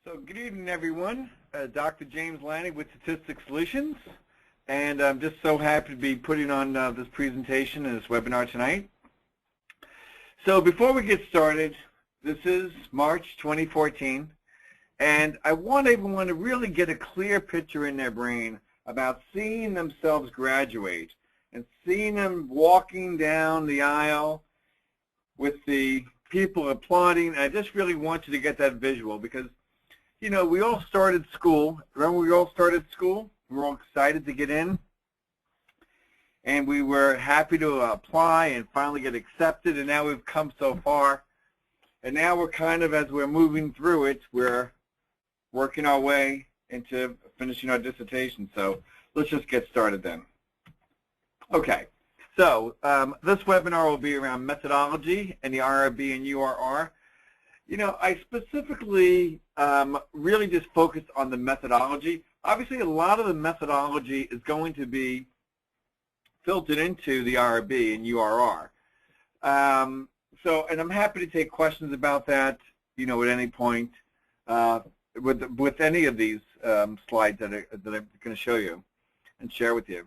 So good evening, everyone. Dr. James Lani with Statistics Solutions, and I'm just so happy to be putting on this presentation and this webinar tonight. So before we get started, this is March 2014, and I want everyone to really get a clear picture in their brain about seeing themselves graduate and seeing them walking down the aisle with the people applauding. I just really want you to get that visual because you know, we all started school. Remember we all started school? We were all excited to get in. And we were happy to apply and finally get accepted. And now we've come so far. And now we're kind of, as we're moving through it, we're working our way into finishing our dissertation. So let's just get started then. Okay. So this webinar will be around methodology and the IRB and URR. You know, I specifically really just focused on the methodology. Obviously, a lot of the methodology is going to be filtered into the IRB and URR. And I'm happy to take questions about that, you know, at any point with any of these slides that I'm going to show you and share with you.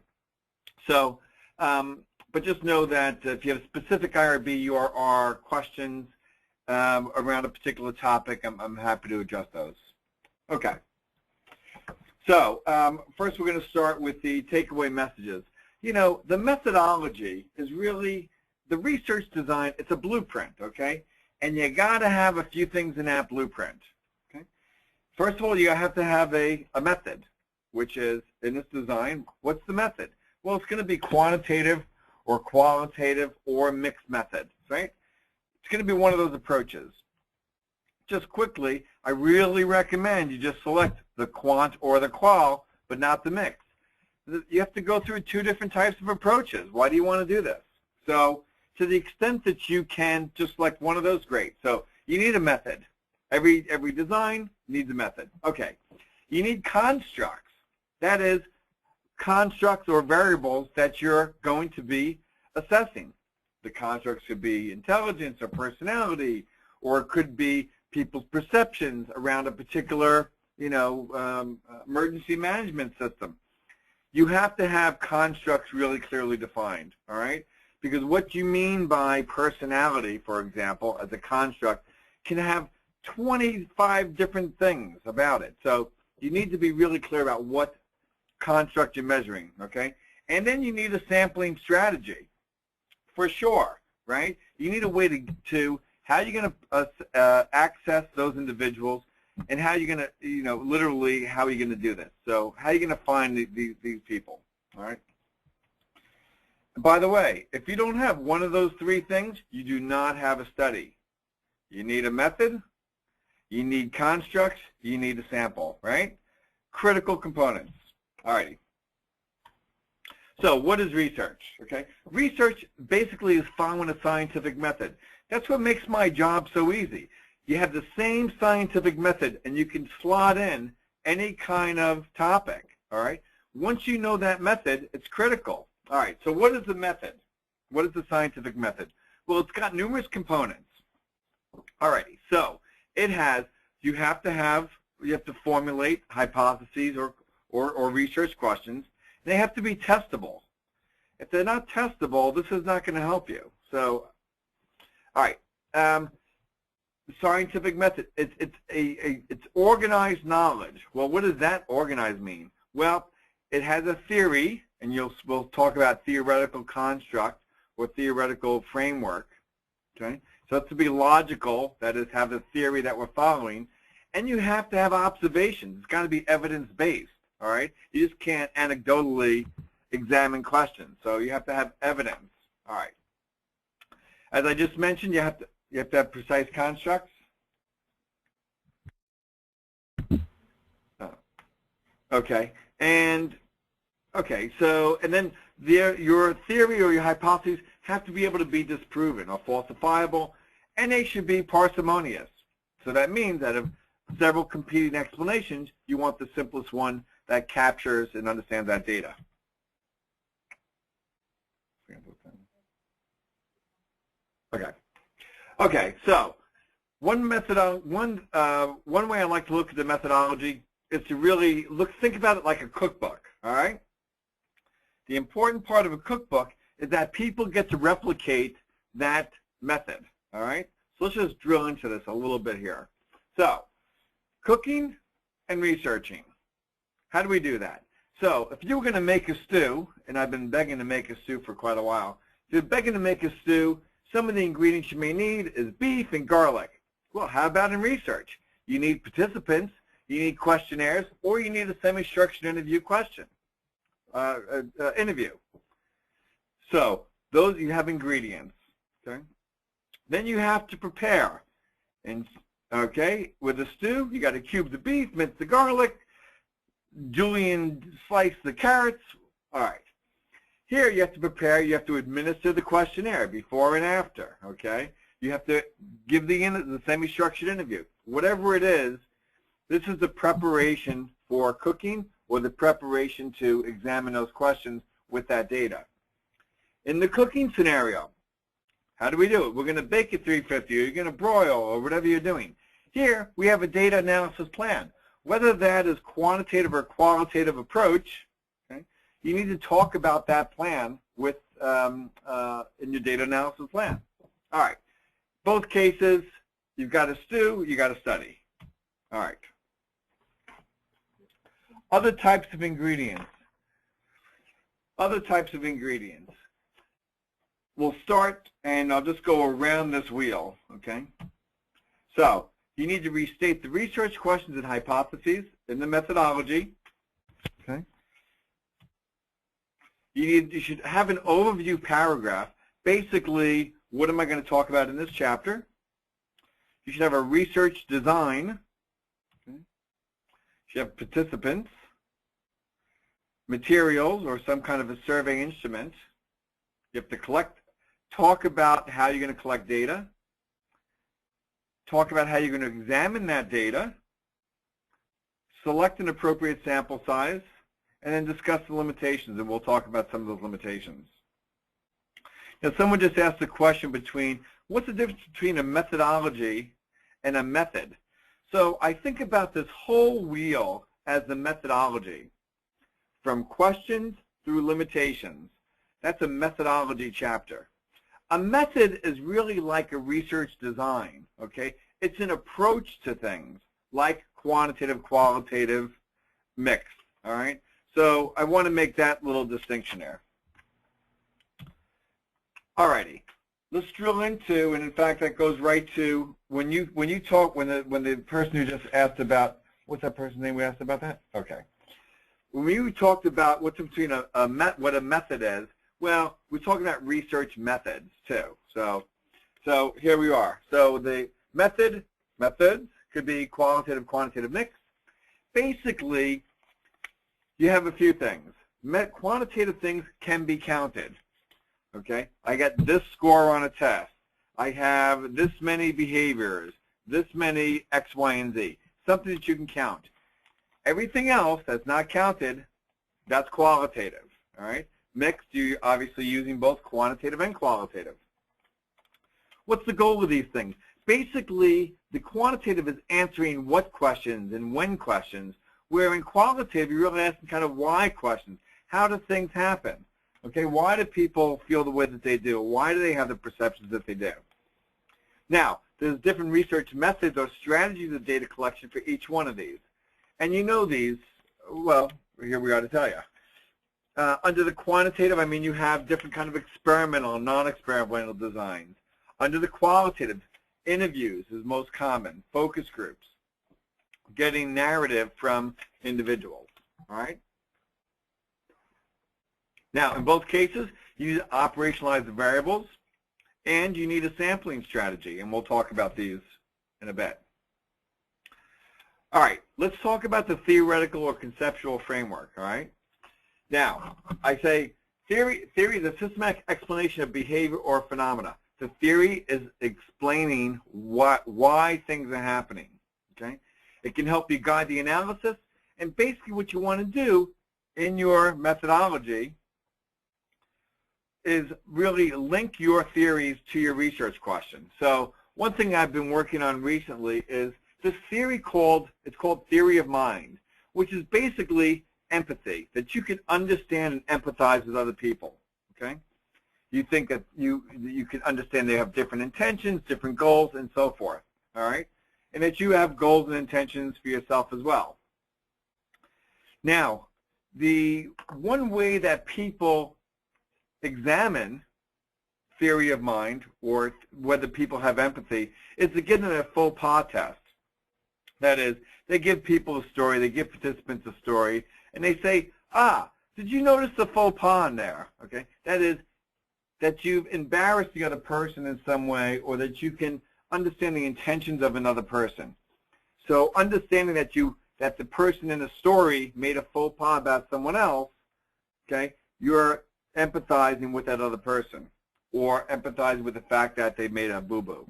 So, but just know that if you have specific IRB, URR questions, around a particular topic, I'm happy to address those. Okay. So first we're going to start with the takeaway messages. You know, the methodology is really the research design. It's a blueprint, okay? And you got to have a few things in that blueprint. Okay. First of all, you have to have a method, which is in this design. What's the method? Well, it's going to be quantitative or qualitative or mixed methods, right? It's going to be one of those approaches. Just quickly, I really recommend you just select the quant or the qual, but not the mix. You have to go through two different types of approaches. Why do you want to do this? So to the extent that you can just select one of those, great. So you need a method. Every design needs a method. Okay. You need constructs. That is, constructs or variables that you're going to be assessing. The constructs could be intelligence or personality, or it could be people's perceptions around a particular, you know, emergency management system. You have to have constructs really clearly defined, all right? Because what you mean by personality, for example, as a construct, can have 25 different things about it. So you need to be really clear about what construct you're measuring, okay? And then you need a sampling strategy. For sure, right? You need a way to how you're going to access those individuals, and how you're going to, you know, literally how are you going to do this? So how are you going to find these people? All right. By the way, if you don't have one of those three things, you do not have a study. You need a method, you need constructs, you need a sample, right? Critical components. All righty. So what is research? Okay, research basically is following a scientific method. That's what makes my job so easy. You have the same scientific method, and you can slot in any kind of topic. All right. Once you know that method, it's critical. All right. So what is the method? What is the scientific method? Well, it's got numerous components. All righty. So it has. You have to formulate hypotheses or research questions. They have to be testable. If they're not testable, this is not going to help you. So, all right, the scientific method. It's organized knowledge. Well, what does that organized mean? Well, it has a theory, and we'll talk about theoretical construct or theoretical framework. Okay, so it's to be logical. That is, have a theory that we're following, and you have to have observations. It's got to be evidence-based. All right, you just can't anecdotally examine questions. So you have to have evidence. All right. As I just mentioned, you have to have precise constructs. Okay, and then your theory or your hypotheses have to be able to be disproven or falsifiable, and they should be parsimonious. So that means that of several competing explanations, you want the simplest one that captures and understands that data. Okay. Okay, so One way I like to look at the methodology is to really think about it like a cookbook, all right? The important part of a cookbook is that people get to replicate that method, all right? So let's just drill into this a little bit here. So, cooking and researching. How do we do that? So, if you were going to make a stew, and I've been begging to make a stew for quite a while, if you're begging to make a stew, some of the ingredients you may need is beef and garlic. Well, how about in research? You need participants, you need questionnaires, or you need a semi-structured interview interview. So those, you have ingredients. Okay. Then you have to prepare. And okay, with a stew, you got to cube the beef, mince the garlic, julienne slice the carrots. All right. Here you have to prepare. You have to administer the questionnaire before and after. Okay. You have to give the semi-structured interview. Whatever it is, this is the preparation for cooking or the preparation to examine those questions with that data. In the cooking scenario, how do we do it? We're going to bake at 350, or you're going to broil, or whatever you're doing. Here, we have a data analysis plan. Whether that is quantitative or qualitative approach, okay, you need to talk about that plan with in your data analysis plan. All right. Both cases, you've got a stew, you got a study. All right. Other types of ingredients. Other types of ingredients. We'll start, and I'll just go around this wheel, okay? So, you need to restate the research questions and hypotheses in the methodology, okay? You should have an overview paragraph. Basically, what am I going to talk about in this chapter? You should have a research design. Okay? You should have participants, materials, or some kind of a survey instrument. You have to talk about how you're going to collect data, talk about how you're going to examine that data, select an appropriate sample size, and then discuss the limitations, and we'll talk about some of those limitations. Now, someone just asked a question what's the difference between a methodology and a method? So I think about this whole wheel as the methodology, from questions through limitations. That's a methodology chapter. A method is really like a research design, okay? It's an approach to things, like quantitative, qualitative, mixed, all right? So I want to make that little distinction there. All righty, let's drill into, and in fact that goes right to when the person who just asked about, what's that person's name we asked about that? Okay. When we talked about what's between what a method is, well, we're talking about research methods too. So here we are. So the methods could be qualitative, quantitative, mixed. Basically, you have a few things. Quantitative things can be counted. Okay, I got this score on a test. I have this many behaviors, this many X, Y, and Z. Something that you can count. Everything else that's not counted, that's qualitative. All right. Mixed, you're obviously using both quantitative and qualitative. What's the goal of these things? Basically, the quantitative is answering what questions and when questions, where in qualitative, you're really asking kind of why questions. How do things happen? Okay, why do people feel the way that they do? Why do they have the perceptions that they do? Now, there's different research methods or strategies of data collection for each one of these. And you know these, well, here we are to tell you. Under the quantitative, I mean, you have different kind of experimental and non-experimental designs. Under the qualitative, interviews is most common, focus groups, getting narrative from individuals, all right? Now, in both cases, you need to operationalize the variables, and you need a sampling strategy, and we'll talk about these in a bit. All right, let's talk about the theoretical or conceptual framework, all right? Now, I say theory is a systematic explanation of behavior or phenomena. The theory is explaining why things are happening, okay? It can help you guide the analysis, and basically what you want to do in your methodology is really link your theories to your research questions. So one thing I've been working on recently is this theory called theory of mind, which is basically empathy, that you can understand and empathize with other people, okay? You think that you can understand they have different intentions, different goals, and so forth, all right? And that you have goals and intentions for yourself as well. Now, the one way that people examine theory of mind or whether people have empathy is to get in a faux pas test. That is, they give people a story, they give participants a story, and they say, did you notice the faux pas in there? Okay, that is, that you've embarrassed the other person in some way, or that you can understand the intentions of another person. So understanding that the person in the story made a faux pas about someone else, okay, you're empathizing with that other person, or empathize with the fact that they made a boo-boo.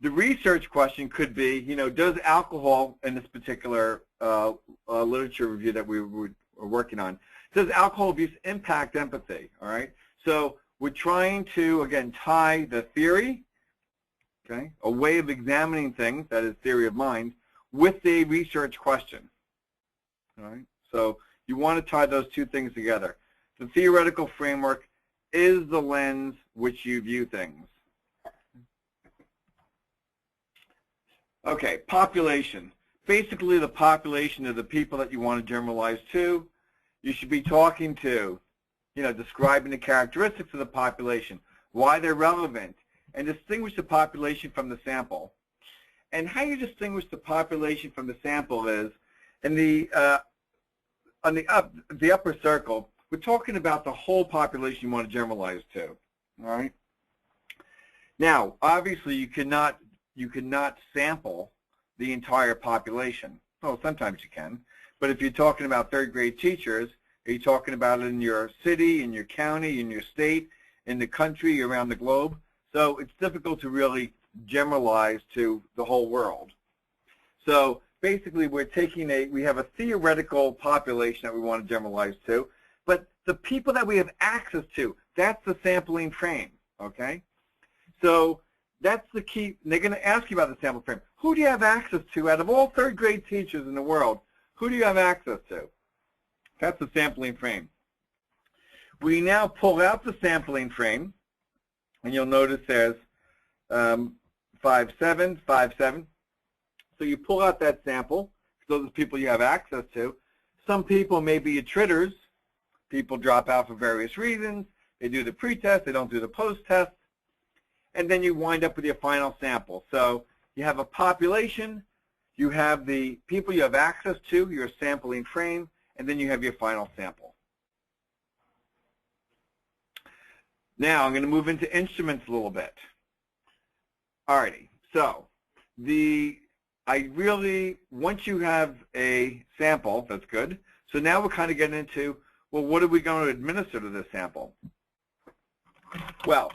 The research question could be, does alcohol, in this particular literature review that we were working on, does alcohol abuse impact empathy, all right? So we're trying to, again, tie the theory, okay, a way of examining things, that is theory of mind, with a research question, all right? So you want to tie those two things together. The theoretical framework is the lens which you view things. Okay, population. Basically, the population of the people that you want to generalize to. You should be talking to, describing the characteristics of the population, why they're relevant, and distinguish the population from the sample. And how you distinguish the population from the sample is, in on the upper circle, we're talking about the whole population you want to generalize to. All right. Now, obviously, you cannot sample the entire population. Well, sometimes you can, but if you're talking about third grade teachers, are you talking about it in your city, in your county, in your state, in the country, around the globe? So it's difficult to really generalize to the whole world. So basically, we have a theoretical population that we want to generalize to, but the people that we have access to, that's the sampling frame, okay? So that's the key. They're going to ask you about the sample frame. Who do you have access to out of all third grade teachers in the world? Who do you have access to? That's the sampling frame. We now pull out the sampling frame, and you'll notice there's 5, 7, 5, 7. So you pull out that sample. Those are the people you have access to. Some people may be attritters. People drop out for various reasons. They do the pre-test. They don't do the post-test. And then you wind up with your final sample. So you have a population. You have the people you have access to, your sampling frame, and then you have your final sample. Now I'm going to move into instruments a little bit. Alrighty, so once you have a sample, that's good. So now we're kind of getting into, well, what are we going to administer to this sample? Well,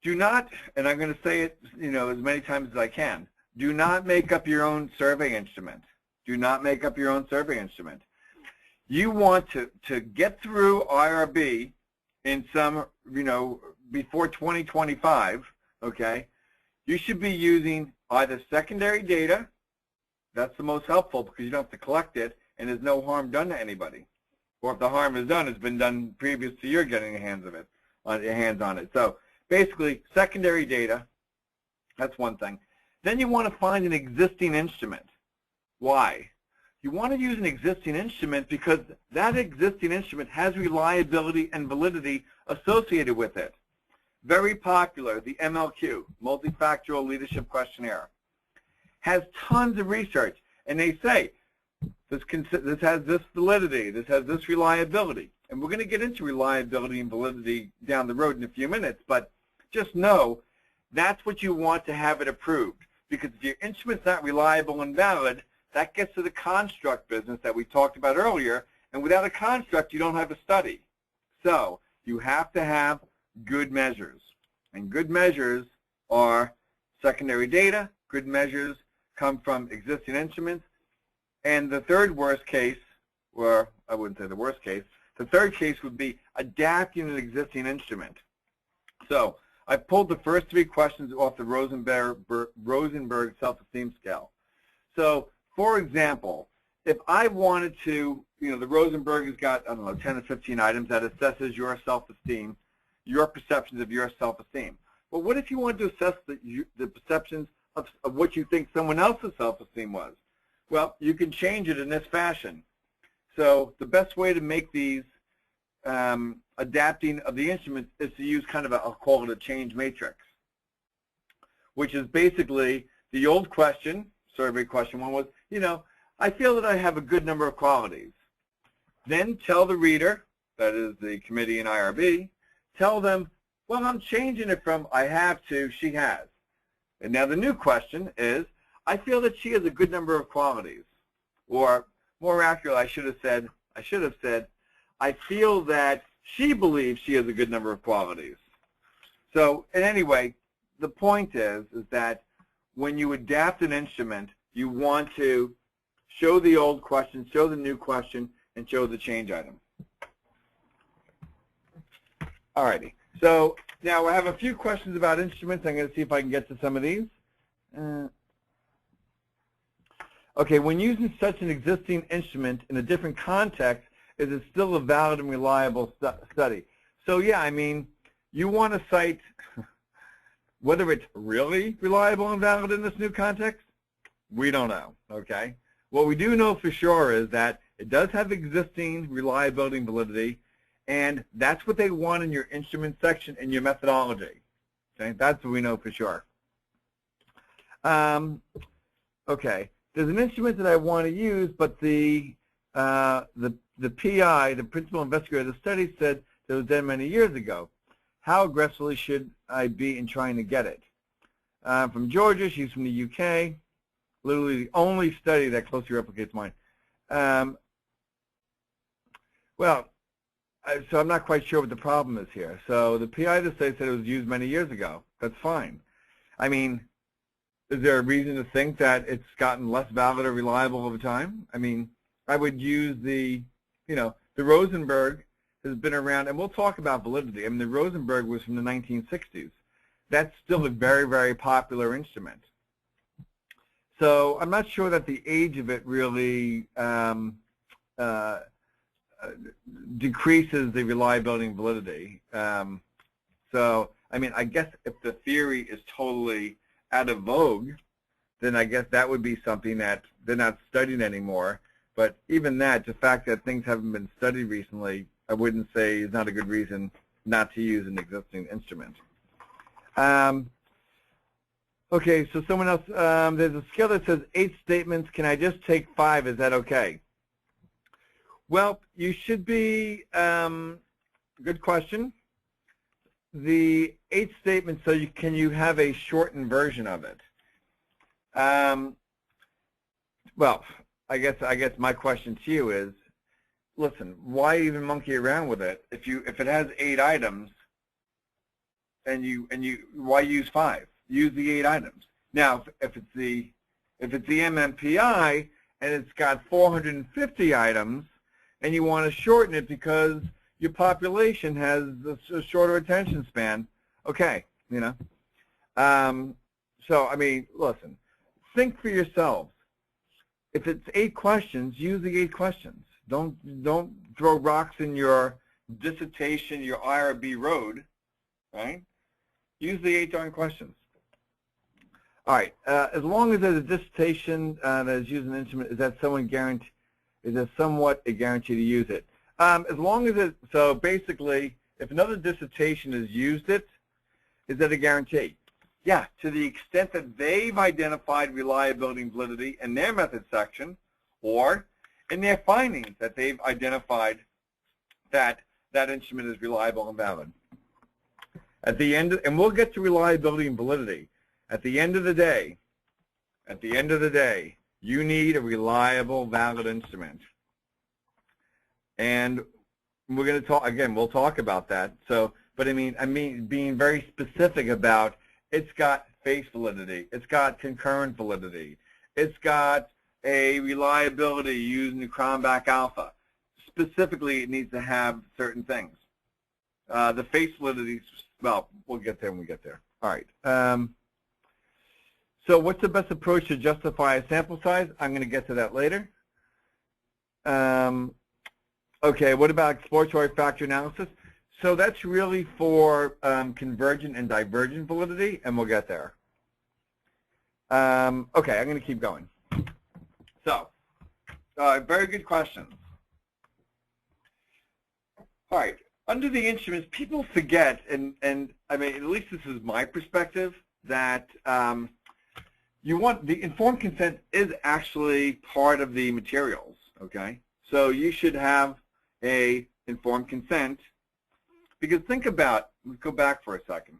do not, and I'm going to say it, as many times as I can, do not make up your own survey instrument. Do not make up your own survey instrument. You want to get through IRB in some, before 2025, okay, you should be using either secondary data, that's the most helpful because you don't have to collect it and there's no harm done to anybody. Or if the harm is done, it's been done previous to your getting your hands on it. So basically, secondary data, that's one thing. Then you want to find an existing instrument. Why? You want to use an existing instrument because that existing instrument has reliability and validity associated with it. Very popular, the MLQ, Multifactorial Leadership Questionnaire, has tons of research, and they say this has this validity, this has this reliability, and we're going to get into reliability and validity down the road in a few minutes, but just know that's what you want to have it approved, because if your instrument's not reliable and valid, that gets to the construct business that we talked about earlier, and without a construct, you don't have a study. So you have to have good measures, and good measures are secondary data. Good measures come from existing instruments, and the third worst case, or I wouldn't say the worst case, the third case would be adapting an existing instrument. So I pulled the first 3 questions off the Rosenberg self-esteem scale. So, for example, if I wanted to, the Rosenberg has got, I don't know, 10 or 15 items that assesses your self-esteem, your perceptions of your self-esteem. But what if you wanted to assess the perceptions of what you think someone else's self-esteem was? Well, you can change it in this fashion. So the best way to make these adapting of the instruments is to use kind of I'll call it a change matrix, which is basically the old question, survey question 1 was, I feel that I have a good number of qualities. Then tell the reader, that is the committee in IRB, tell them, well, I'm changing it from I have to she has. And now the new question is, I feel that she has a good number of qualities. Or more accurately, I should have said, I feel that she believes she has a good number of qualities. So, in any way, the point is that when you adapt an instrument, you want to show the old question, show the new question, and show the change item. Alrighty. So now I have a few questions about instruments. I'm going to see if I can get to some of these. Okay, when using such an existing instrument in a different context, is it still a valid and reliable study? So yeah, I mean, you want to cite whether it's really reliable and valid in this new context? We don't know, okay? What we do know for sure is that it does have existing reliability and validity, and that's what they want in your instrument section and your methodology. Okay, that's what we know for sure. Okay, there's an instrument that I want to use, but the PI, the principal investigator of the study, said that it was done many years ago. How aggressively should I be in trying to get it? From Georgia, she's from the UK. Literally the only study that closely replicates mine. So I'm not quite sure what the problem is here. So the PI of the study said it was used many years ago. That's fine. I mean, is there a reason to think that it's gotten less valid or reliable over time? I mean, I would use the Rosenberg has been around, and we'll talk about validity. I mean, the Rosenberg was from the 1960s. That's still a very, very popular instrument. So I'm not sure that the age of it really decreases the reliability and validity. So, I mean, I guess if the theory is totally out of vogue, then I guess that would be something that they're not studying anymore. But even that, the fact that things haven't been studied recently, I wouldn't say is not a good reason not to use an existing instrument. Okay, so someone else, there's a scale that says 8 statements. Can I just take 5? Is that okay? Well, you should be, good question. The 8 statements, so can you have a shortened version of it? Well, I guess my question to you is, listen, why even monkey around with it? If it has 8 items, and why use 5? Use the 8 items. Now, if it's the MMPI and it's got 450 items, and you want to shorten it because your population has a shorter attention span, okay, So, I mean, listen, think for yourselves. If it's 8 questions, use the 8 questions. Don't throw rocks in your dissertation, your IRB road, right? Use the 8 darn questions. All right, as long as there's a dissertation that is using an instrument, is that somewhat a guarantee to use it? As long as so basically, if another dissertation has used it, is that a guarantee? Yeah, to the extent that they've identified reliability and validity in their method section, or in their findings that they've identified that that instrument is reliable and valid. At the end, and we'll get to reliability and validity. At the end of the day, you need a reliable, valid instrument. And we're going to talk again. We'll talk about that. So, but I mean, being very specific about it's got face validity, it's got concurrent validity, it's got a reliability using the Cronbach alpha. Specifically, it needs to have certain things. The face validity well, we'll get there when we get there. All right. So what's the best approach to justify a sample size? I'm going to get to that later. Okay, what about exploratory factor analysis? So that's really for convergent and divergent validity, and we'll get there. Okay, I'm going to keep going. So, very good questions. All right, under the instruments, people forget, and I mean, at least this is my perspective, that you want the informed consent is actually part of the materials. Okay, so you should have a informed consent, because think about, let's go back for a second.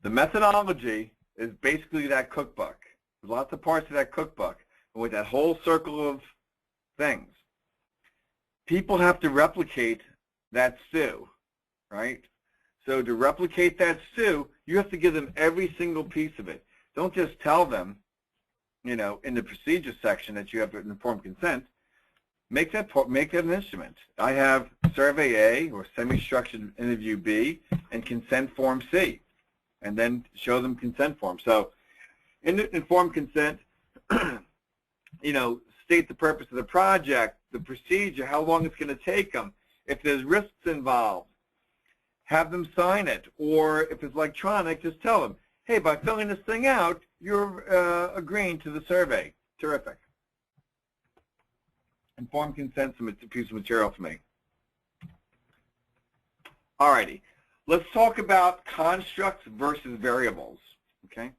The methodology is basically that cookbook. There's lots of parts of that cookbook, and with that whole circle of things, people have to replicate that stew, right? So to replicate that stew, you have to give them every single piece of it. Don't just tell them, you know, in the procedure section that you have an informed consent. Make that an instrument. I have survey A or semi-structured interview B and consent form C, and then show them consent form. So in the informed consent, you know, state the purpose of the project, the procedure, how long it's going to take them, if there's risks involved, have them sign it, or if it's electronic, just tell them, hey, by filling this thing out, you're agreeing to the survey. Terrific. Informed consent is a piece of material for me. All righty. Let's talk about constructs versus variables. Okay.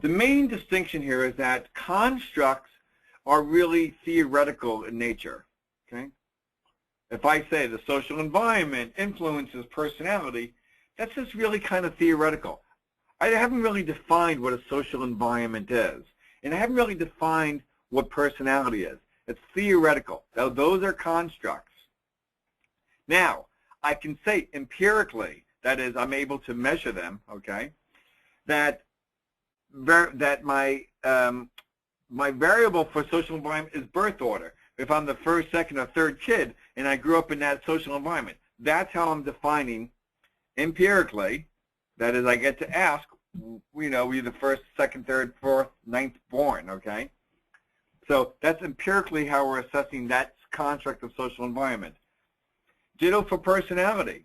The main distinction here is that constructs are really theoretical in nature. Okay. If I say the social environment influences personality, that's just really kind of theoretical. I haven't really defined what a social environment is, and I haven't really defined what personality is. It's theoretical. So those are constructs. Now, I can say empirically, that is, I'm able to measure them, okay, that my variable for social environment is birth order. If I'm the first, second, or third kid, and I grew up in that social environment, that's how I'm defining empirically. That is, I get to ask, you know, you're the first, second, third, fourth, ninth born, okay? So that's empirically how we're assessing that construct of social environment. Ditto for personality.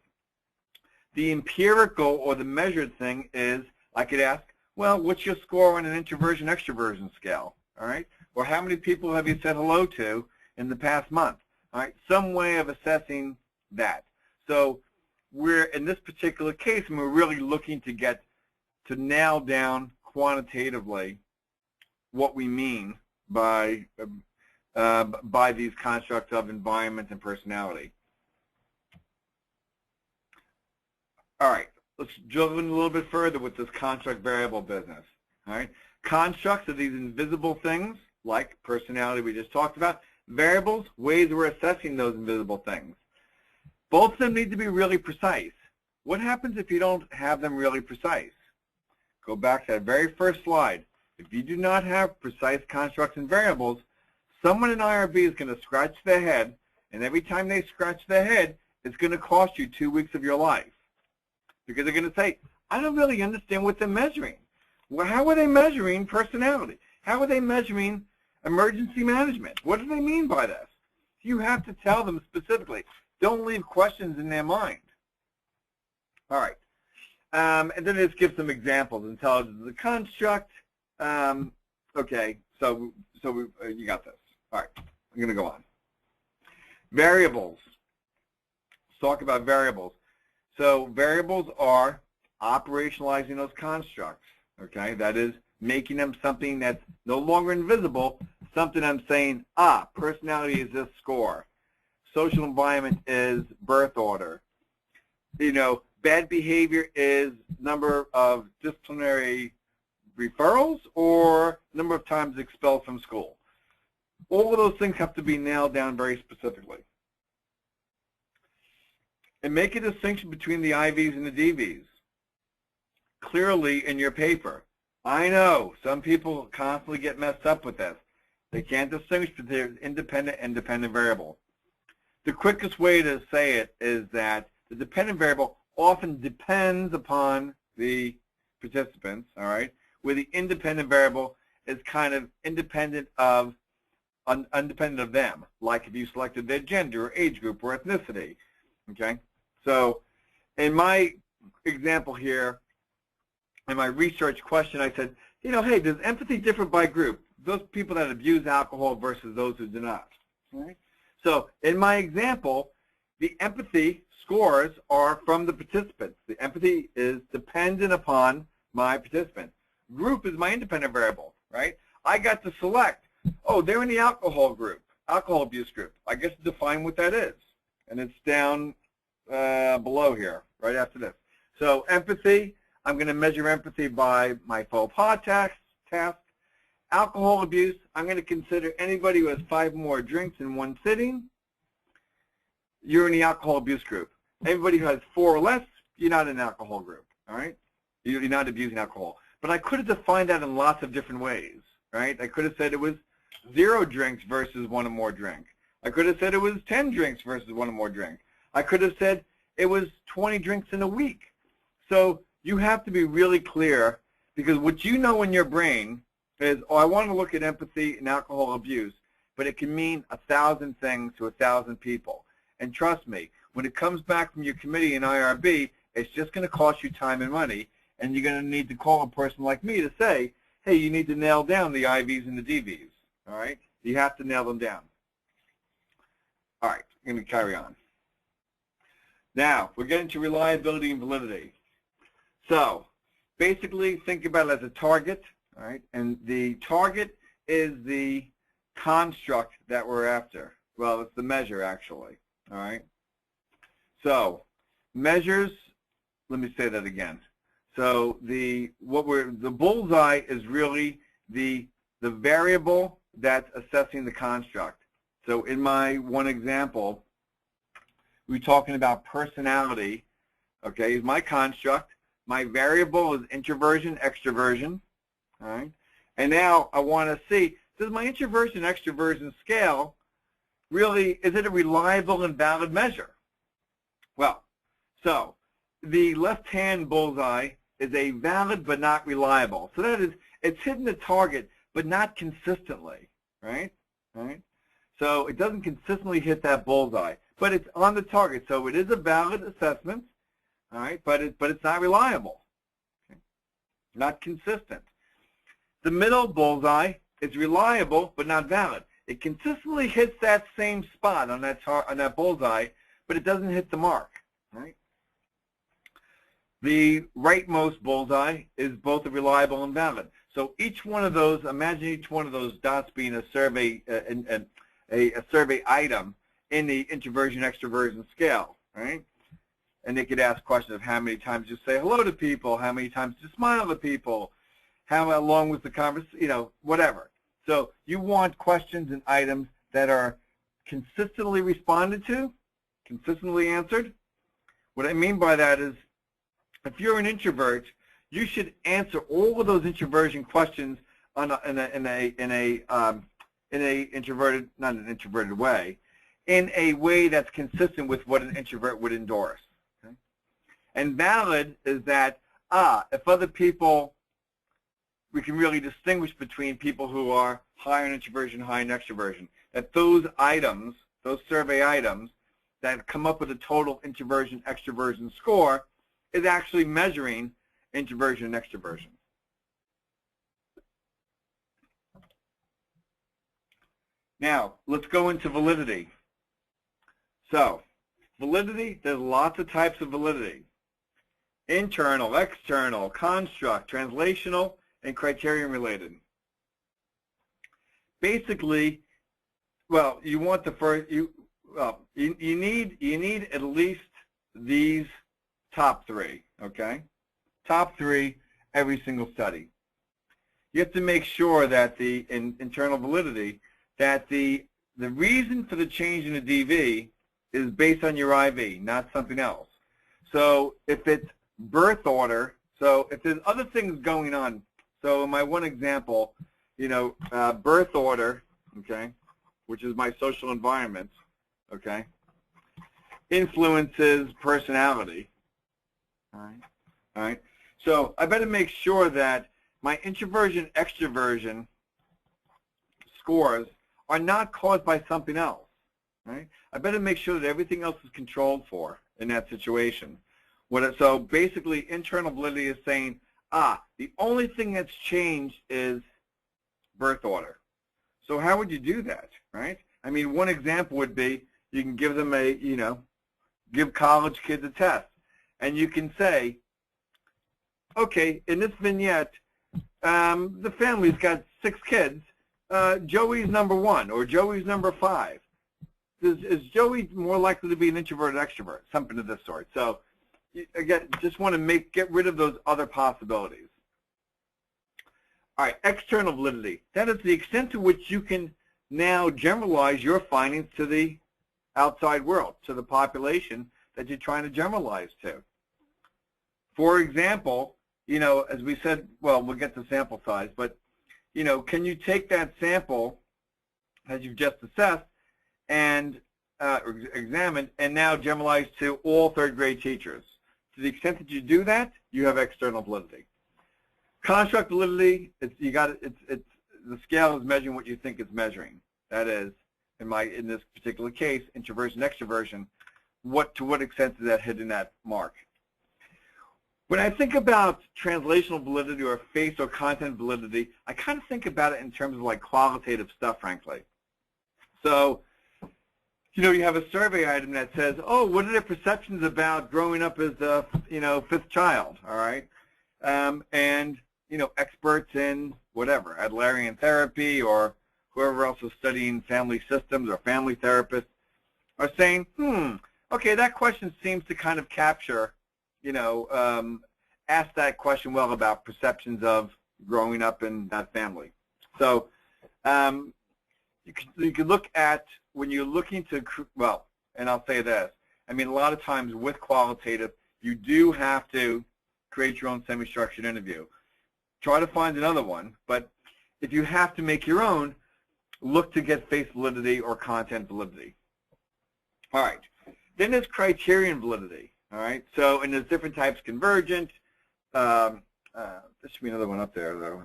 The empirical or the measured thing is, I could ask, well, what's your score on an introversion-extroversion scale, all right? Or how many people have you said hello to in the past month, all right? Some way of assessing that. So we're, in this particular case, we're really looking to nail down quantitatively what we mean by these constructs of environment and personality. All right, let's drill in a little bit further with this construct variable business. All right, constructs are these invisible things like personality we just talked about. Variables, ways we're assessing those invisible things. Both of them need to be really precise. What happens if you don't have them really precise? Go back to that very first slide. If you do not have precise constructs and variables, someone in IRB is going to scratch their head, and every time they scratch their head, it's going to cost you 2 weeks of your life. Because they're going to say, I don't really understand what they're measuring. Well, how are they measuring personality? How are they measuring emergency management? What do they mean by this? You have to tell them specifically. Don't leave questions in their mind. All right. And then just give some examples. Intelligence is a construct. Okay, so you got this. All right, I'm going to go on. Variables. Let's talk about variables. So variables are operationalizing those constructs. Okay, that is making them something that's no longer invisible, something I'm saying, personality is this score. Social environment is birth order. You know, bad behavior is number of disciplinary referrals or number of times expelled from school. All of those things have to be nailed down very specifically. And make a distinction between the IVs and the DVs. Clearly in your paper. I know some people constantly get messed up with this. They can't distinguish between independent and dependent variable. The quickest way to say it is that the dependent variable often depends upon the participants, all right, where the independent variable is kind of independent of them, like if you selected their gender or age group or ethnicity, okay? So in my example here, in my research question, I said, you know, hey, does empathy differ by group? Those people that abuse alcohol versus those who do not, right? So in my example, the empathy scores are from the participants. The empathy is dependent upon my participant. Group is my independent variable, right? I got to select, oh, they're in the alcohol group, alcohol abuse group. I get to define what that is. And it's down below here, right after this. So empathy, I'm going to measure empathy by my faux pas task. Alcohol abuse, I'm going to consider anybody who has 5 more drinks in one sitting. You're in the alcohol abuse group. Anybody who has 4 or less, you're not in the alcohol group, all right? You're not abusing alcohol. But I could have defined that in lots of different ways, right? I could have said it was 0 drinks versus 1 or more drink. I could have said it was 10 drinks versus 1 or more drink. I could have said it was 20 drinks in a week. So you have to be really clear, because what you know in your brain is, oh, I want to look at empathy and alcohol abuse, but it can mean 1,000 things to 1,000 people. And trust me, when it comes back from your committee in IRB, it's just going to cost you time and money, and you're going to need to call a person like me to say, hey, you need to nail down the IVs and the DVs, all right? You have to nail them down. All right, I'm going to carry on. Now, we're getting to reliability and validity. So, basically, think about it as a target, all right? And the target is the construct that we're after. Well, it's the measure, actually, all right? So, measures, let me say that again. So, the bullseye is really the variable that's assessing the construct. So, in my one example, we're talking about personality, okay, is my construct. My variable is introversion, extroversion, all right? And now I want to see, does my introversion, extroversion scale really, is it a reliable and valid measure? Well, so the left-hand bullseye is a valid but not reliable. So that is, it's hitting the target but not consistently, right? So it doesn't consistently hit that bullseye, but it's on the target. So it is a valid assessment. All right, but it's not reliable, okay? Not consistent. The middle bullseye is reliable but not valid. It consistently hits that same spot on that bullseye, but it doesn't hit the mark. Right? The rightmost bullseye is both reliable and valid. So each one of those, imagine each one of those dots being a survey a survey item in the introversion-extroversion scale, right? And they could ask questions of how many times you say hello to people, how many times you smile to people, how long was the conversation, you know, whatever. So you want questions and items that are consistently responded to, consistently answered. What I mean by that is, if you're an introvert, you should answer all of those introversion questions in a introverted, not an introverted way, in a way that's consistent with what an introvert would endorse. Okay? And valid is that, if other people, we can really distinguish between people who are high in introversion, high in extroversion, that those items, those survey items that come up with a total introversion, extroversion score is actually measuring introversion and extroversion. Now, let's go into validity. So, validity, there's lots of types of validity. Internal, external, construct, translational, and criterion related. Basically, well, you want the first, you need at least these top three, okay? Top three every single study. You have to make sure that the internal validity, that the reason for the change in the DV is based on your IV, not something else. So if it's birth order, so if there's other things going on, so in my one example, you know, birth order, okay, which is my social environment, okay, influences personality, All right. All right. So I better make sure that my introversion, extroversion scores are not caused by something else. Right? I better make sure that everything else is controlled for in that situation. So basically, internal validity is saying, the only thing that's changed is birth order. So how would you do that, right? I mean, one example would be you can give them give college kids a test, and you can say, okay, in this vignette, the family's got 6 kids. Joey's number 1 or Joey's number 5. Is Joey more likely to be an introvert or extrovert? Something of this sort. So again, just want to get rid of those other possibilities. All right, external validity. That is the extent to which you can now generalize your findings to the outside world, to the population that you're trying to generalize to. For example, as we said, well, we'll get to sample size, but, can you take that sample as you've just assessed and examined and now generalize to all third-grade teachers? To the extent that you do that, you have external validity. Construct validity, the scale is measuring what you think it's measuring. That is, in this particular case, introversion, extroversion, to what extent is that hitting that mark? When I think about translational validity or face or content validity, I kind of think about it in terms of like qualitative stuff, frankly. So, you have a survey item that says, oh, what are their perceptions about growing up as a, 5th child, all right? And, experts in whatever, Adlerian therapy or whoever else is studying family systems or family therapists are saying, okay, that question seems to kind of capture, ask that question well about perceptions of growing up in that family. So you could look at, when you're looking to, well, and I'll say this, I mean, a lot of times with qualitative, you do have to create your own semi-structured interview. Try to find another one, but if you have to make your own, look to get face validity or content validity. All right. Then there's criterion validity. All right. So, and there's different types: convergent. There should be another one up there, though.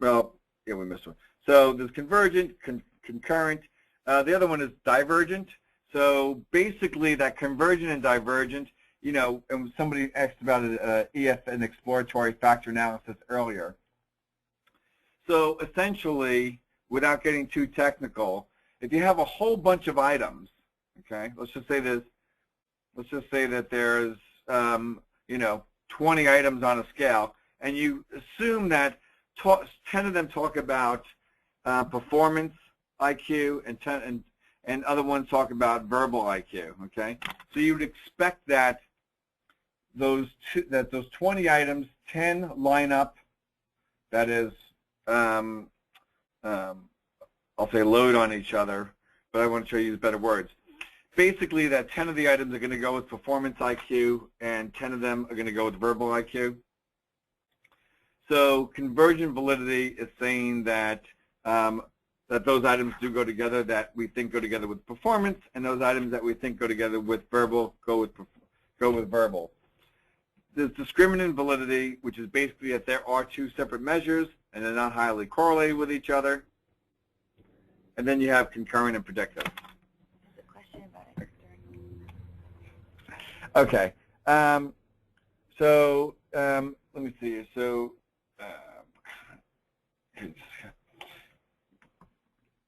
Well, yeah, we missed one. So there's convergent, concurrent. The other one is divergent. So basically, that convergent and divergent. And somebody asked about an exploratory factor analysis earlier. So essentially, without getting too technical, if you have a whole bunch of items, okay, let's just say that there's 20 items on a scale, and you assume that 10 of them talk about performance IQ, and other ones talk about verbal IQ. Okay, so you would expect that those 20 items, 10 line up. That is, I'll say load on each other, but I want to try to use better words. Basically, that 10 of the items are going to go with performance IQ, and 10 of them are going to go with verbal IQ. So convergent validity is saying that that those items do go together, that we think go together with performance, and those items that we think go together with verbal go with verbal. There's discriminant validity, which is basically that there are 2 separate measures and they're not highly correlated with each other. And then you have concurrent and predictive. There's a question about external. Okay. Let me see here. So,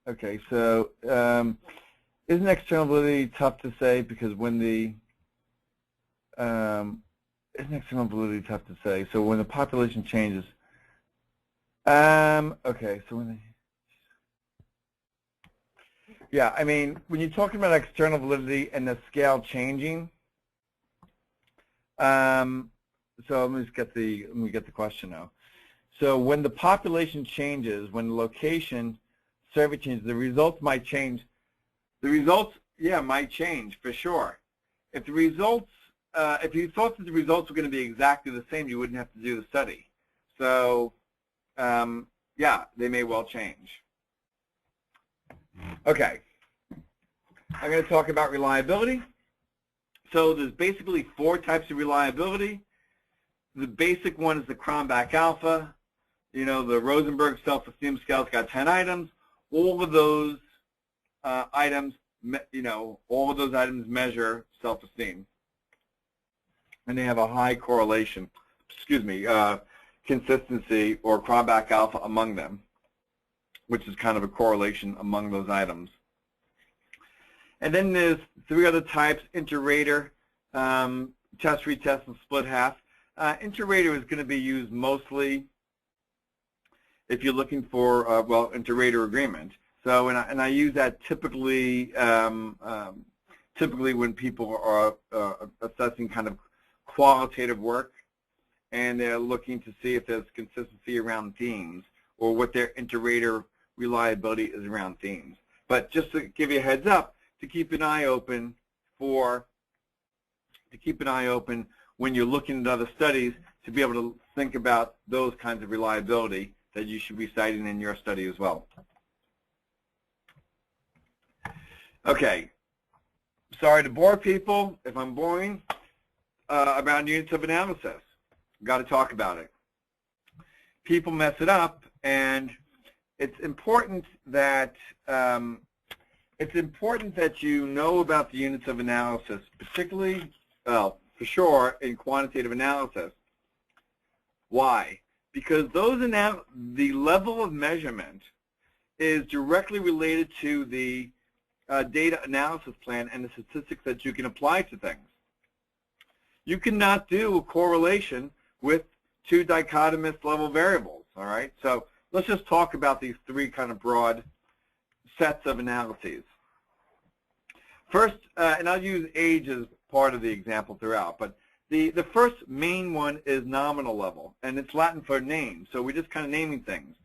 okay. So, isn't external validity tough to say, because when the isn't external validity tough to say? So when the population changes, okay. So when yeah, I mean, when you're talking about external validity and the scale changing, so let me get the question now. So when the population changes, when the location survey changes, the results might change. The results, yeah, might change for sure. If the results, if you thought that the results were going to be exactly the same, you wouldn't have to do the study. So, yeah, they may well change. Okay. I'm going to talk about reliability. So there's basically 4 types of reliability. The basic one is the Cronbach alpha. The Rosenberg self-esteem scale's got 10 items. All of those items, all of those items measure self-esteem, and they have a high correlation. Consistency or Cronbach alpha among them, which is kind of a correlation among those items. And then there's 3 other types: inter-rater, test, retest, and split half. Inter-rater is going to be used mostly if you're looking for, inter-rater agreement. So, and I use that typically when people are assessing kind of qualitative work, and they're looking to see if there's consistency around themes or what their inter-rater reliability is around themes. But just to give you a heads up, to keep an eye open when you're looking at other studies, to be able to think about those kinds of reliability that you should be citing in your study as well. Okay, sorry to bore people if I'm boring about units of analysis. Got to talk about it. People mess it up, and it's important that you know about the units of analysis, particularly, well, for sure, in quantitative analysis. Why? Because the level of measurement is directly related to the data analysis plan and the statistics that you can apply to things. You cannot do a correlation with 2 dichotomous level variables, all right? So let's just talk about these 3 kind of broad sets of analyses. First, and I'll use age as part of the example throughout, but the first main one is nominal level, and it's Latin for name, so we're just kind of naming things.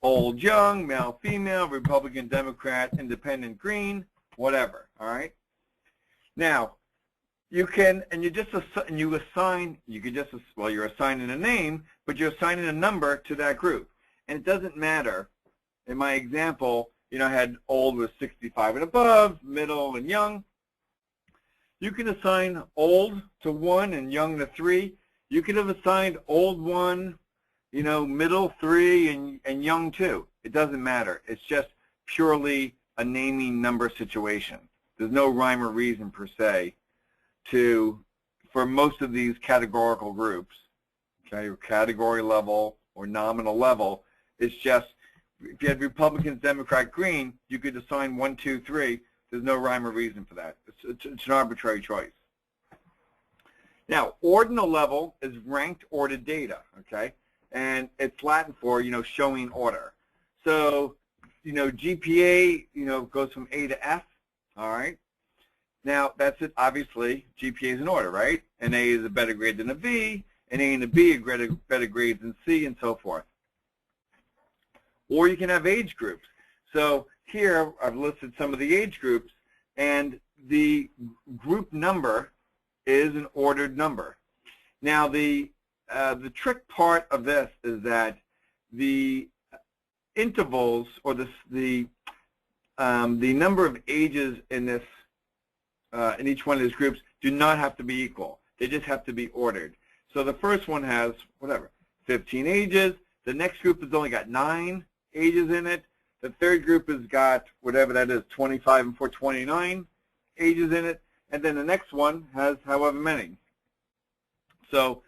Old, young, male, female, Republican, Democrat, independent, green, whatever, all right? Now, you're assigning a name, but you're assigning a number to that group. And it doesn't matter. In my example, I had old was 65 and above, middle and young. You can assign old to 1 and young to 3. You could have assigned old 1, middle 3 and young 2. It doesn't matter. It's just purely a naming number situation. There's no rhyme or reason per se for most of these categorical groups, okay, or category level or nominal level. It's just, if you had Republicans, Democrat, Green, you could assign 1, 2, 3. There's no rhyme or reason for that. It's an arbitrary choice. Now, ordinal level is ranked ordered data, okay, and it's Latin for, showing order. So, GPA, goes from A to F, all right. Now, that's it. Obviously, GPA is in order, right? An A is a better grade than a B, an A and a B are better grades than C, and so forth. Or you can have age groups. So here, I've listed some of the age groups, and the group number is an ordered number. Now, the trick part of this is that the intervals, or the number of ages in this in each one of these groups do not have to be equal. They just have to be ordered. So the first one has, 15 ages. The next group has only got 9 ages in it. The third group has got, whatever that is, 25 and 29 ages in it. And then the next one has however many. So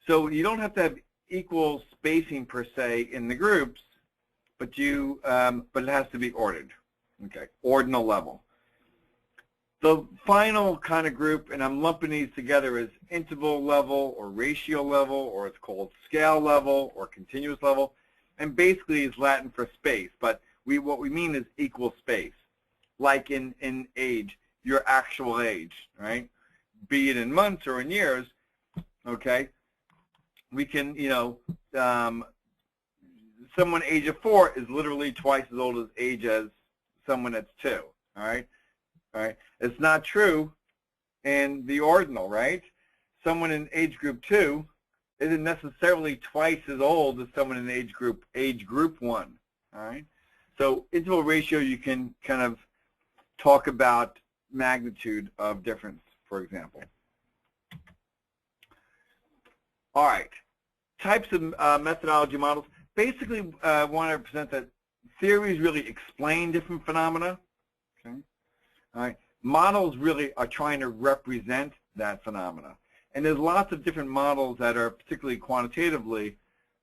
you don't have to have equal spacing per se in the groups, but it has to be ordered. Okay, ordinal level. The final kind of group, and I'm lumping these together, is interval level or ratio level, or it's called scale level or continuous level, and basically it's Latin for space, but what we mean is equal space, like in age, your actual age, right? Be it in months or in years, okay? We can, someone age of 4 is literally twice as old as someone that's 2, all right? All right. It's not true in the ordinal, right? Someone in age group 2 isn't necessarily twice as old as someone in age group 1. All right. So interval ratio, you can kind of talk about magnitude of difference, for example. All right, types of methodology models. Basically, I want to present that theories really explain different phenomena. Okay. All right. Models really are trying to represent that phenomena. And there's lots of different models that are particularly quantitatively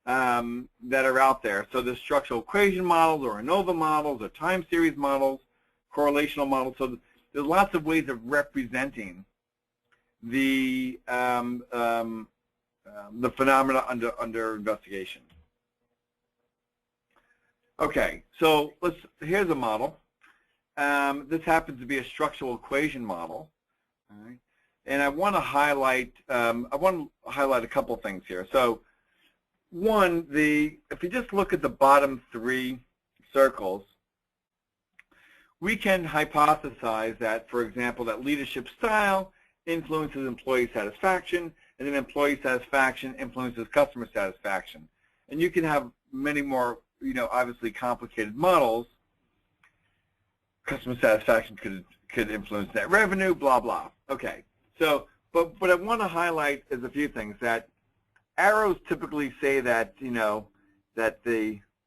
that are out there. So there's structural equation models or ANOVA models or time series models, correlational models. So there's lots of ways of representing the phenomena under investigation. Okay, so here's a model. This happens to be a structural equation model. All right. And I want to highlight a couple things here. So one, if you just look at the bottom three circles, we can hypothesize that, for example, that leadership style influences employee satisfaction, and then employee satisfaction influences customer satisfaction. And you can have many more, obviously complicated models. Customer satisfaction could influence net revenue, blah, blah. Okay. So, but what I want to highlight is a few things. That arrows typically say that, that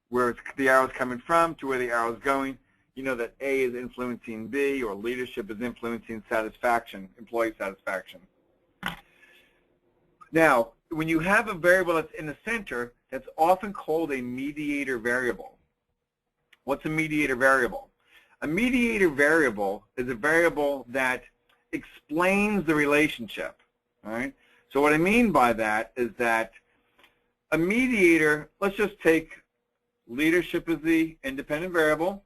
where the arrow's coming from to where the arrow's going, that A is influencing B, or leadership is influencing satisfaction, employee satisfaction. Now, when you have a variable that's in the center, that's often called a mediator variable. What's a mediator variable? A mediator variable is a variable that explains the relationship. All right? So what I mean by that is that a mediator, let's just take leadership as the independent variable,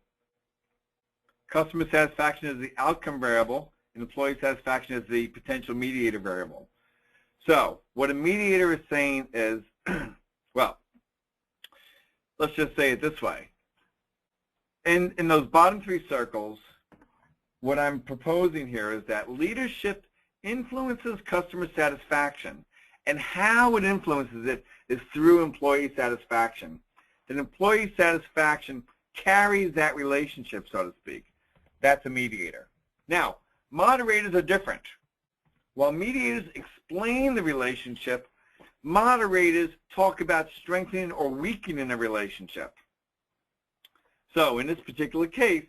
customer satisfaction as the outcome variable, and employee satisfaction as the potential mediator variable. So what a mediator is saying is, well, let's just say it this way. In those bottom three circles, what I'm proposing here is that leadership influences customer satisfaction, and how it influences it is through employee satisfaction. And employee satisfaction carries that relationship, so to speak. That's a mediator. Now, moderators are different. While mediators explain the relationship, moderators talk about strengthening or weakening a relationship. So in this particular case,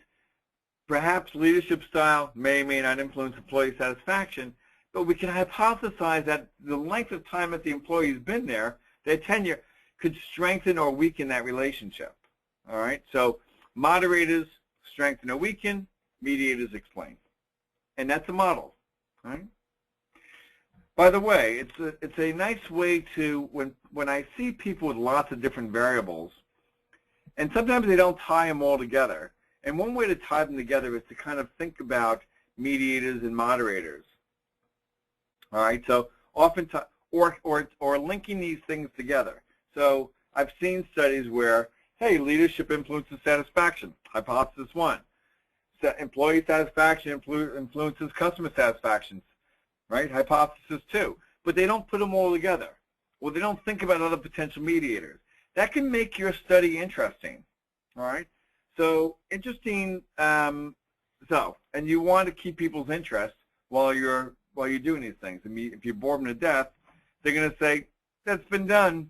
perhaps leadership style may or may not influence employee satisfaction, but we can hypothesize that the length of time that the employee has been there, their tenure, could strengthen or weaken that relationship. All right, so moderators strengthen or weaken, mediators explain. And that's a model. All right? By the way, it's a nice way to, when I see people with lots of different variables, and sometimes they don't tie them all together. And one way to tie them together is to kind of think about mediators and moderators. All right, so oftentimes, or linking these things together. So I've seen studies where, hey, leadership influences satisfaction, hypothesis one. Employee satisfaction influences customer satisfaction, right, hypothesis two. But they don't put them all together. Well, they don't think about other potential mediators. That can make your study interesting, all right? So interesting, and you want to keep people's interest while you're doing these things. I mean, if you bore them to death, they're going to say, that's been done.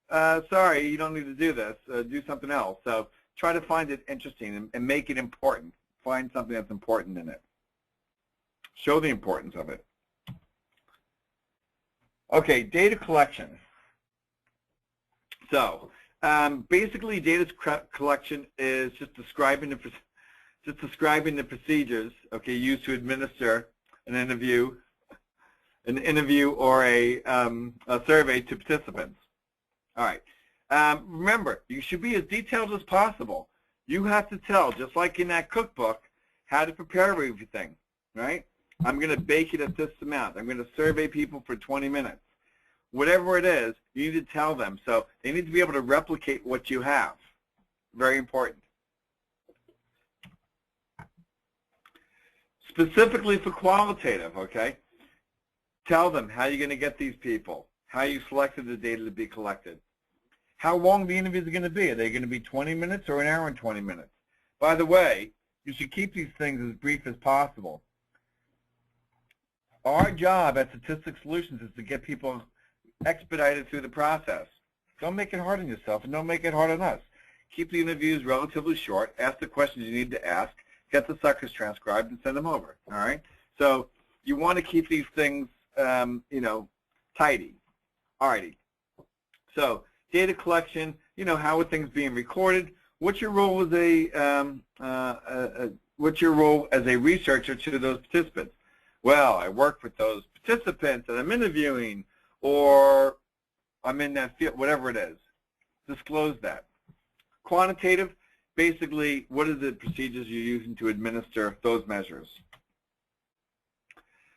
Sorry, you don't need to do this. Do something else. So try to find it interesting and make it important. Find something that's important in it. Show the importance of it. Okay, data collection. So basically, data collection is just describing the procedures, okay, used to administer an interview or a survey to participants. All right. Remember, you should be as detailed as possible. You have to tell, just like in that cookbook, how to prepare everything, right? I'm going to bake it at this amount. I'm going to survey people for 20 minutes. Whatever it is, you need to tell them. So they need to be able to replicate what you have. Very important. Specifically for qualitative, okay? Tell them how you're going to get these people, how you selected the data to be collected, how long the interviews are going to be. Are they going to be 20 minutes or an hour and 20 minutes? By the way, you should keep these things as brief as possible. Our job at Statistics Solutions is to get people expedited through the process. Don't make it hard on yourself, and don't make it hard on us. Keep the interviews relatively short. Ask the questions you need to ask. Get the suckers transcribed and send them over. All right. So you want to keep these things, tidy. All righty. So data collection. How are things being recorded? What's your role as a researcher to those participants? Well, I work with those participants that I'm interviewing, or I'm in that field, whatever it is. Disclose that. Quantitative, basically, what are the procedures you're using to administer those measures?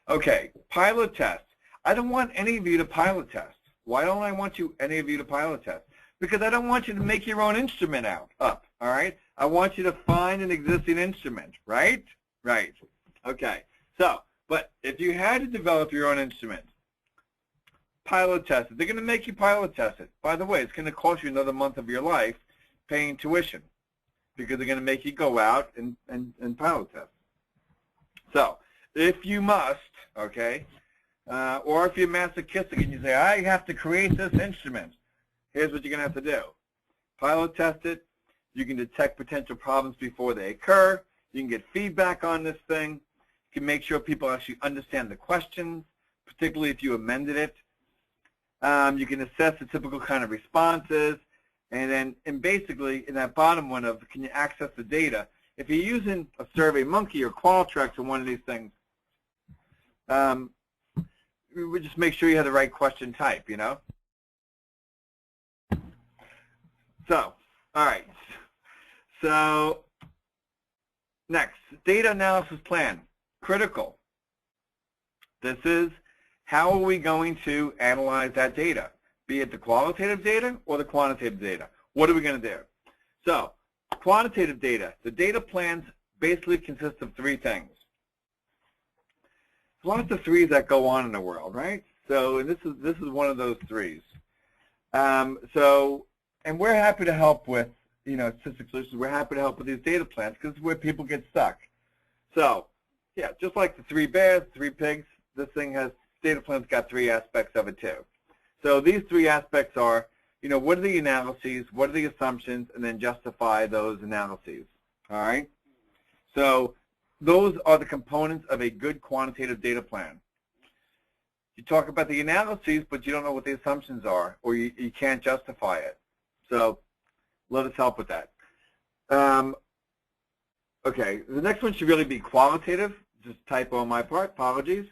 Okay, pilot test. I don't want any of you to pilot test. Why don't I want any of you to pilot test? Because I don't want you to make your own instrument up, all right? I want you to find an existing instrument, right? Right. Okay, so, but if you had to develop your own instrument, pilot test it. They're going to make you pilot test it. By the way, it's going to cost you another month of your life paying tuition because they're going to make you go out and pilot test. So, if you must, okay, or if you're masochistic and you say, I have to create this instrument, here's what you're going to have to do. Pilot test it. You can detect potential problems before they occur. You can get feedback on this thing. You can make sure people actually understand the questions, particularly if you amended it. You can assess the typical kind of responses. And basically, in that bottom one of, can you access the data? If you're using a SurveyMonkey or Qualtrics or one of these things, we just make sure you have the right question type, So, all right. So, next, data analysis plan. Critical. This is, how are we going to analyze that data? Be it the qualitative data or the quantitative data. What are we going to do? So, quantitative data. The data plans basically consist of three things. There's lots of threes that go on in the world, right? So, and this is one of those threes. And we're happy to help with, Statistics Solutions. We're happy to help with these data plans because it's where people get stuck. So, yeah, just like the 3 bears, 3 pigs, this thing has, data plan's got 3 aspects of it too. So these 3 aspects are, what are the analyses, what are the assumptions, and then justify those analyses, all right? So those are the components of a good quantitative data plan. You talk about the analyses, but you don't know what the assumptions are, or you can't justify it. So let us help with that. Okay, the next one should really be qualitative. Just a typo on my part, apologies.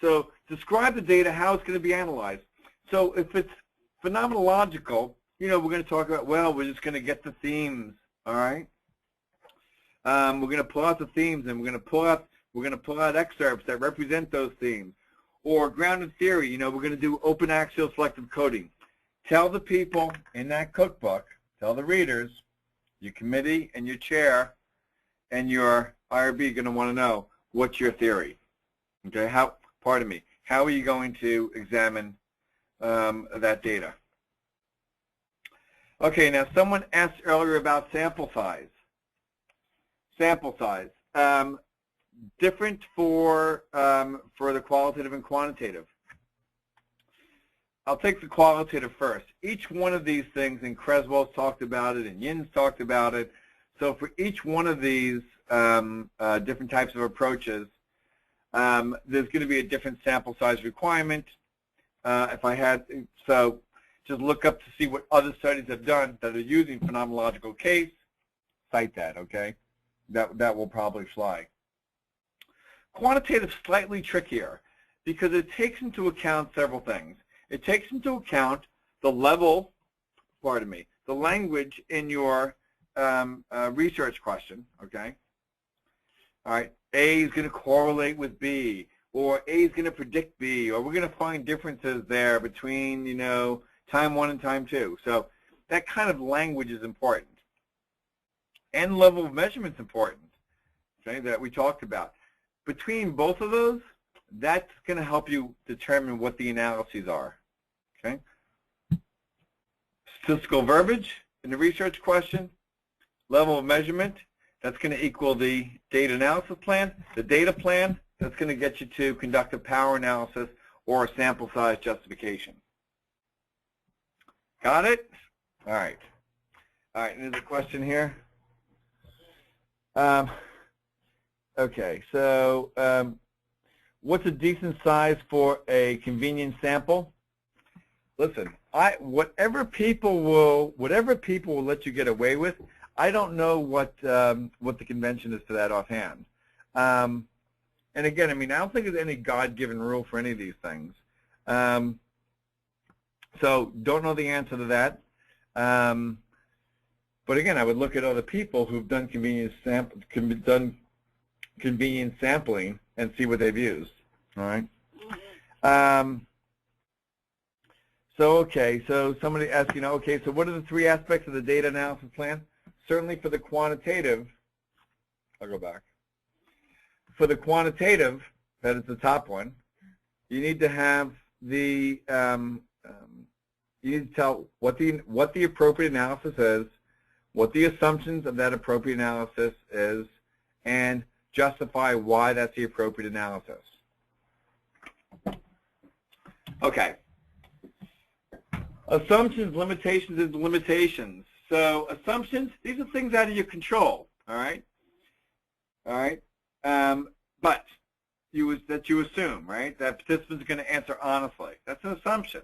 So describe the data, how it's going to be analyzed. So if it's phenomenological, we're going to talk about, well, we're just going to get the themes, all right? We're going to pull out the themes, and we're going to pull out excerpts that represent those themes. Or grounded theory, we're going to do open axial selective coding. Tell the people in that cookbook, tell the readers, your committee and your chair and your IRB are going to want to know, what's your theory? Okay, how are you going to examine that data? Okay, now someone asked earlier about sample size. Sample size. Different for the qualitative and quantitative. I'll take the qualitative first. Each one of these things, and Creswell's talked about it, and Yin's talked about it. So for each one of these different types of approaches, there's going to be a different sample size requirement. So just look up to see what other studies have done that are using phenomenological case. Cite that, okay? That will probably fly. Quantitative is slightly trickier because it takes into account several things. It takes into account the level, the language in your research question, okay? All right, A is going to correlate with B, or A is going to predict B, or we're going to find differences there between, time 1 and time 2. So that kind of language is important. And level of measurement is important, okay, that we talked about. Between both of those, that's going to help you determine what the analyses are, okay? Statistical verbiage in the research question, level of measurement, that's going to equal the data analysis plan. The data plan, that's going to get you to conduct a power analysis or a sample size justification. Got it? All right. All right, and there's a question here. Okay, so what's a decent size for a convenient sample? Listen, whatever people will let you get away with, I don't know what the convention is for that offhand. And again, I mean, I don't think there's any God-given rule for any of these things. So don't know the answer to that. But again, I would look at other people who've done convenient sampling and see what they've used. All right. So okay, so somebody asked, okay, so what are the three aspects of the data analysis plan? Certainly for the quantitative, I'll go back. For the quantitative, that is the top one, you need to have the, you need to tell what the appropriate analysis is, what the assumptions of that appropriate analysis is, and justify why that's the appropriate analysis. Okay. Assumptions, limitations, and limitations. So assumptions, these are things out of your control, all right? All right? But that you assume, right, that participants are going to answer honestly. That's an assumption.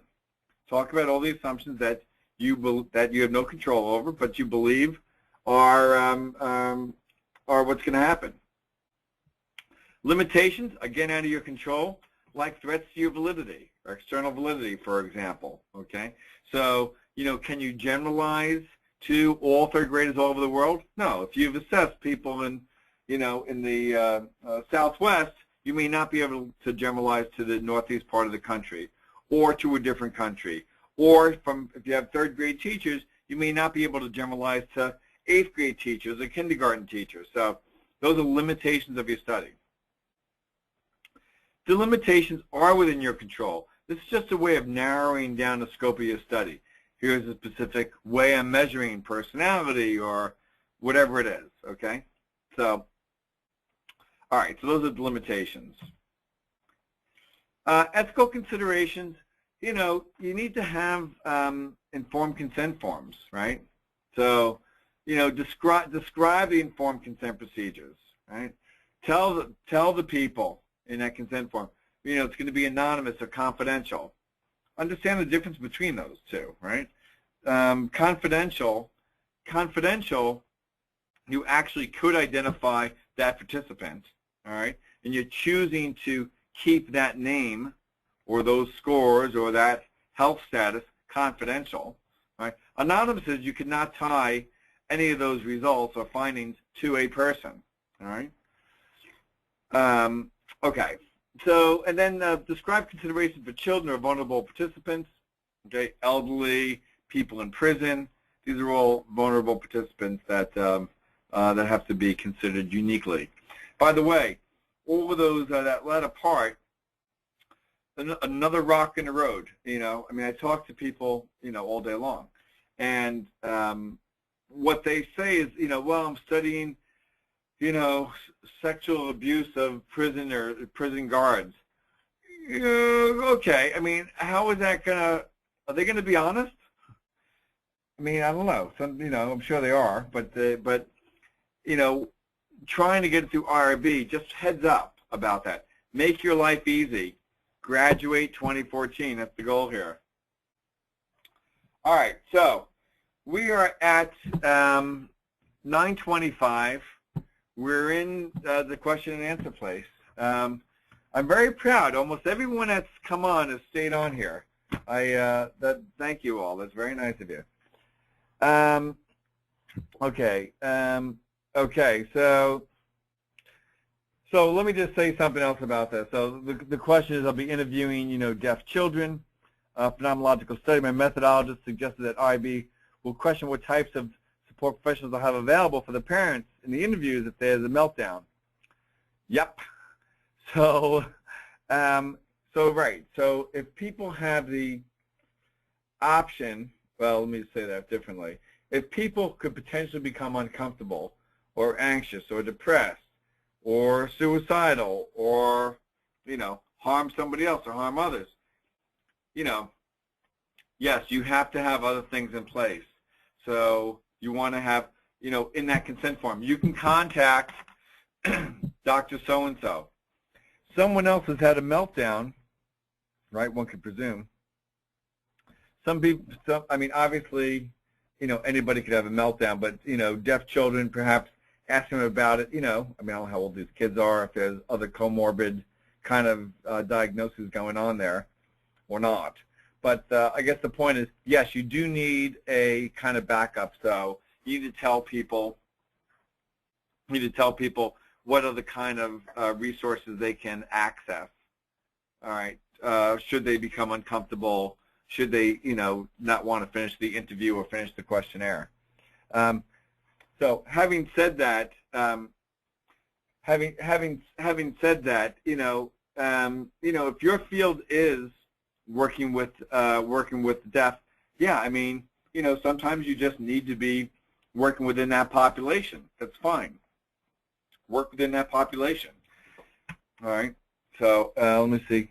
Talk about all the assumptions that you have no control over, but you believe are what's going to happen. Limitations, again, out of your control, like threats to your validity or external validity, for example. Okay, so can you generalize to all third graders all over the world? No. If you've assessed people in the Southwest, you may not be able to generalize to the Northeast part of the country, or to a different country, or if you have third grade teachers, you may not be able to generalize to 8th grade teachers or kindergarten teachers. So those are limitations of your study. The limitations are within your control. This is just a way of narrowing down the scope of your study. Here's a specific way I'm measuring personality or whatever it is, okay? So, all right, so those are the limitations. Ethical considerations, you need to have informed consent forms, right? So, describe the informed consent procedures, right? Tell the people in that consent form, it's going to be anonymous or confidential. Understand the difference between those two, right? Confidential, you actually could identify that participant, all right? And you're choosing to keep that name or those scores or that health status confidential, right? Anonymous is you cannot tie any of those results or findings to a person, all right? Okay, so, and then describe considerations for children or vulnerable participants, okay, elderly, people in prison. These are all vulnerable participants that that have to be considered uniquely. By the way, all of those, that latter part, another rock in the road, I mean, I talk to people, all day long, and what they say is, well, I'm studying, sexual abuse of prison or prison guards. Okay, I mean, how is that are they gonna be honest? I mean, I don't know. I'm sure they are, but trying to get it through IRB, just heads up about that. Make your life easy. Graduate 2014. That's the goal here. All right, so we are at 9:25. We're in the question and answer place. I'm very proud. Almost everyone that's come on has stayed on here. Thank you all. That's very nice of you. Okay. Okay. So let me just say something else about this. So the question is, I'll be interviewing, deaf children, phenomenological study. My methodologist suggested that IRB will question what types of support professionals will have available for the parents in the interviews if there's a meltdown. Yep. So, right. So if people have the option, well, let me say that differently. If people could potentially become uncomfortable or anxious or depressed or suicidal, or, harm somebody else or harm others. Yes, you have to have other things in place. So you want to have, in that consent form, you can contact Dr. So-and-so. Someone else has had a meltdown, right? One could presume. Some people, obviously, anybody could have a meltdown, but, deaf children, perhaps ask them about it, I don't know how old these kids are, if there's other comorbid kind of diagnoses going on there or not. But I guess the point is, yes, you do need a kind of backup. So you need to tell people, what are the kind of resources they can access. All right. Should they become uncomfortable? Should they, not want to finish the interview or finish the questionnaire? So having said that, if your field is working with deaf, yeah, sometimes you just need to be working within that population. That's fine. Work within that population. All right. So let me see.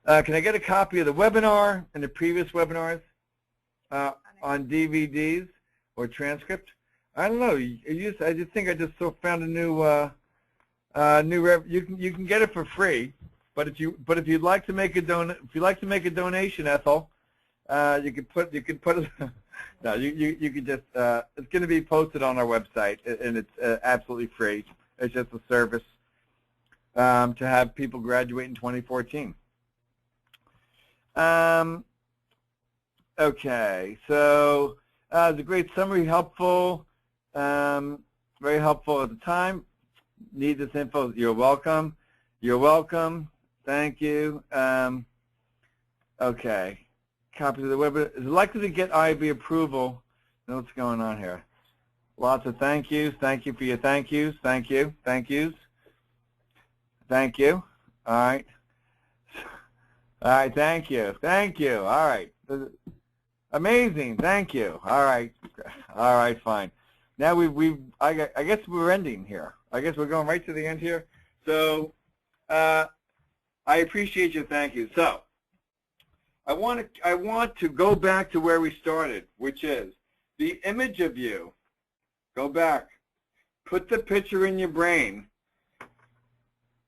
Can I get a copy of the webinar and the previous webinars on DVDs or transcript? I don't know. I just think I just found a new you can get it for free, but if you'd like to make a donation, Ethel, you could put it. No, you could just it's going to be posted on our website, and it's absolutely free. It's just a service to have people graduate in 2014. Okay, so it's a great summary, helpful, very helpful at the time. Need this info? You're welcome. You're welcome. Thank you. Okay, copies of the webinar. Is it likely to get IRB approval? Know what's going on here? Lots of thank yous. Thank you for your thank yous. Thank you. Thank yous. Thank you. All right. All right. Thank you. Thank you. All right. Amazing. Thank you. All right. All right. Fine. Now I guess we're ending here. I guess we're going right to the end here. So I appreciate your thank you. So I want to go back to where we started, which is the image of you. Go back. Put the picture in your brain.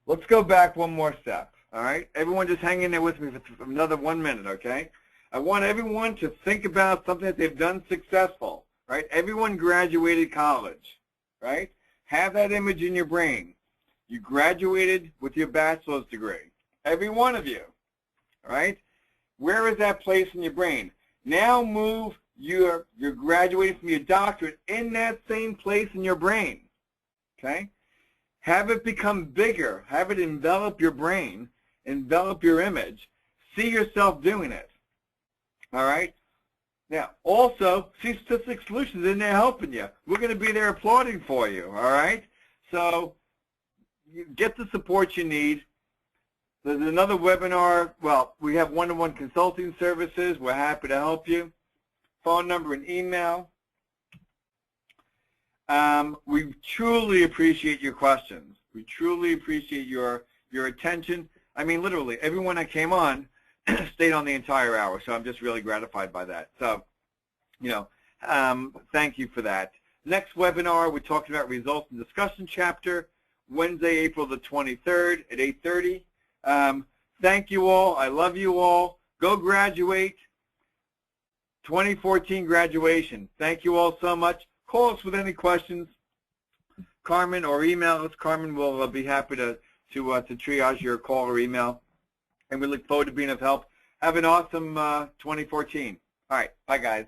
Let's go back one more step. All right? Everyone just hang in there with me for another 1 minute, okay? I want everyone to think about something that they've done successful, right? Everyone graduated college, right? Have that image in your brain. You graduated with your bachelor's degree. Every one of you, all right? Where is that place in your brain? Now move you're graduating from your doctorate in that same place in your brain, okay? Have it become bigger. Have it envelop your brain, envelop your image. See yourself doing it, all right? Now, also, see Statistic Solutions in there helping you. We're going to be there applauding for you, all right? So you get the support you need. There's another webinar. Well, we have one-to-one consulting services. We're happy to help you. Phone number and email. We truly appreciate your questions. We truly appreciate your attention. I mean, literally, everyone that came on stayed on the entire hour, so I'm just really gratified by that. So, thank you for that. Next webinar, we're talking about results and discussion chapter, Wednesday, April the 23rd at 8:30. Thank you all. I love you all. Go graduate. 2014 graduation. Thank you all so much. Call us with any questions, Carmen, or email us. Carmen will be happy to triage your call or email. And we look forward to being of help. Have an awesome 2014. All right. Bye, guys.